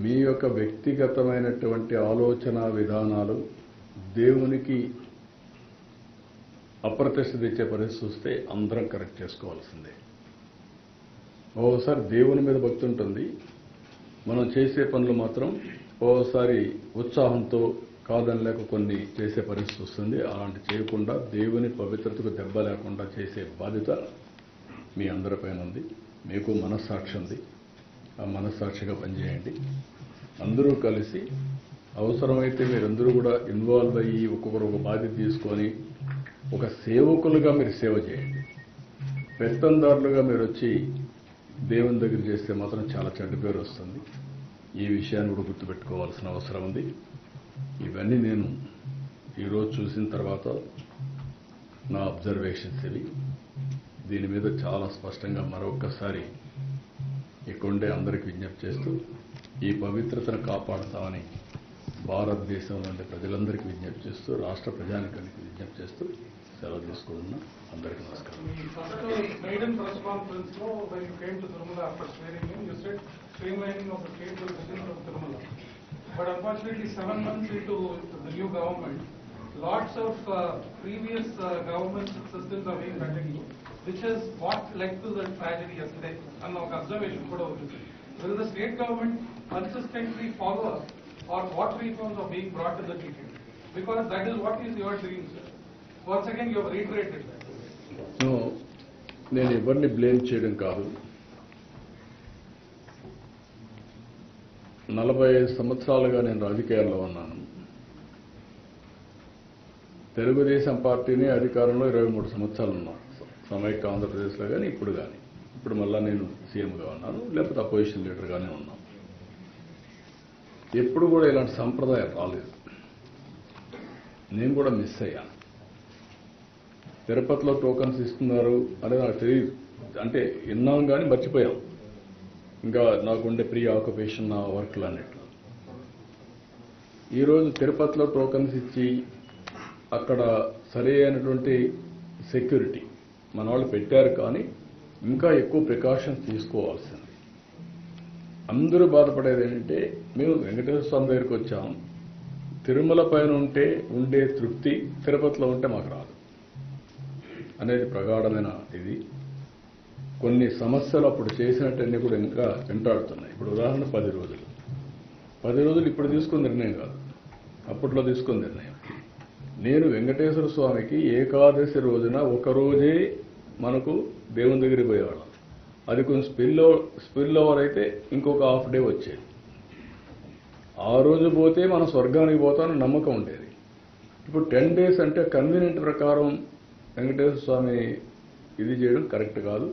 మీ యొక్క వ్యక్తిగతమైనటువంటి ఆలోచన విధానాలు దేవునికి అప్రతిష్ట తెచ్చే పరిస్థితి వస్తే అందరం కరెక్ట్ చేసుకోవాల్సిందే. ఓసారి దేవుని మీద భక్తి ఉంటుంది, మనం చేసే పనులు మాత్రం ఓసారి ఉత్సాహంతో కాదని లేక కొన్ని చేసే పరిస్థితి వస్తుంది. అలాంటి చేయకుండా దేవుని పవిత్రతకు దెబ్బ లేకుండా చేసే బాధ్యత మీ అందరిపైన ఉంది. మీకు మనస్సాక్షి ఉంది, ఆ మనస్సాక్షిగా పనిచేయండి. అందరూ కలిసి అవసరమైతే మీరందరూ కూడా ఇన్వాల్వ్ అయ్యి ఒక్కొక్కరు ఒక బాధ్యత తీసుకొని ఒక సేవకులుగా మీరు సేవ చేయండి. పెత్తందారులుగా మీరు వచ్చి దేవుని దగ్గర చేస్తే మాత్రం చాలా చెడ్డ పేరు వస్తుంది. ఈ విషయాన్ని కూడా గుర్తుపెట్టుకోవాల్సిన అవసరం ఉంది. ఇవన్నీ నేను ఈరోజు చూసిన తర్వాత నా అబ్జర్వేషన్స్ ఇవి. దీని మీద చాలా స్పష్టంగా మరొక్కసారి ఇక్కడుండే అందరికీ విజ్ఞప్తి చేస్తూ ఈ పవిత్రతను కాపాడుతామని భారతదేశంలోని ప్రజలందరికీ విజ్ఞప్తి చేస్తూ రాష్ట్ర ప్రజానికానికి విజ్ఞప్తి చేస్తూ సెలవు తీసుకుంటున్నా. అందరికీ నమస్కారం. But unfortunately, 7 months into the new government, lots of previous government systems are being continued, which is what led to the tragedy yesterday. And now observation kuda undi. Will the state government consistently follow up or what reforms are being brought to the TTD? Because that is what is your dream, sir. Once again, you have reiterated that. No, నేను ఎవరిని blame చేయడం కాదు. 45 సంవత్సరాలుగా నేను రాజకీయాల్లో ఉన్నాను. తెలుగుదేశం పార్టీని అధికారంలో 23 సంవత్సరాలు ఉన్నాను. సమైక్య ఆంధ్రప్రదేశ్లో కానీ ఇప్పుడు మళ్ళా నేను సీఎంగా ఉన్నాను, లేకపోతే అపోజిషన్ లీడర్గానే ఉన్నాను. ఎప్పుడు కూడా ఇలాంటి సంప్రదాయం రాలేదు. నేను కూడా మిస్ అయ్యాను. తిరుపతిలో టోకన్స్ ఇస్తున్నారు అనేది నాకు తెలియదు. అంటే విన్నాం కానీ మర్చిపోయాం. ఇంకా నాకుండే ప్రీ ఆక్యుపేషన్ నా వర్క్లు అన్నట్లు. ఈరోజు తిరుపతిలో టోకన్స్ ఇచ్చి అక్కడ సరి అయినటువంటి సెక్యూరిటీ మన వాళ్ళు పెట్టారు, కానీ ఇంకా ఎక్కువ ప్రికాషన్స్ తీసుకోవాల్సింది. అందరూ బాధపడేది ఏంటంటే మేము వెంకటేశ్వర స్వామి దగ్గరికి వచ్చాం, తిరుమల పైన ఉండే తృప్తి తిరుపతిలో ఉంటే మాకు రాదు అనేది ప్రగాఢమైన ఇది. కొన్ని సమస్యలు అప్పుడు చేసినట్టన్నీ కూడా ఇంకా వెంటాడుతున్నాయి. ఇప్పుడు ఉదాహరణ 10 రోజులు ఇప్పుడు తీసుకున్న నిర్ణయం కాదు, అప్పట్లో తీసుకున్న నిర్ణయం. నేను వెంకటేశ్వర స్వామికి ఏకాదశి రోజున ఒకరోజే మనకు దేవుని దగ్గరికి పోయేవాళ్ళం. అది కొంచెం స్పిల్ ఓవర్ అయితే ఇంకొక హాఫ్ డే వచ్చేది. ఆ రోజు పోతే మనం స్వర్గానికి పోతామని నమ్మకం ఉండేది. ఇప్పుడు 10 days అంటే కన్వీనియంట్ ప్రకారం వెంకటేశ్వర స్వామి ఇది చేయడం కరెక్ట్ కాదు.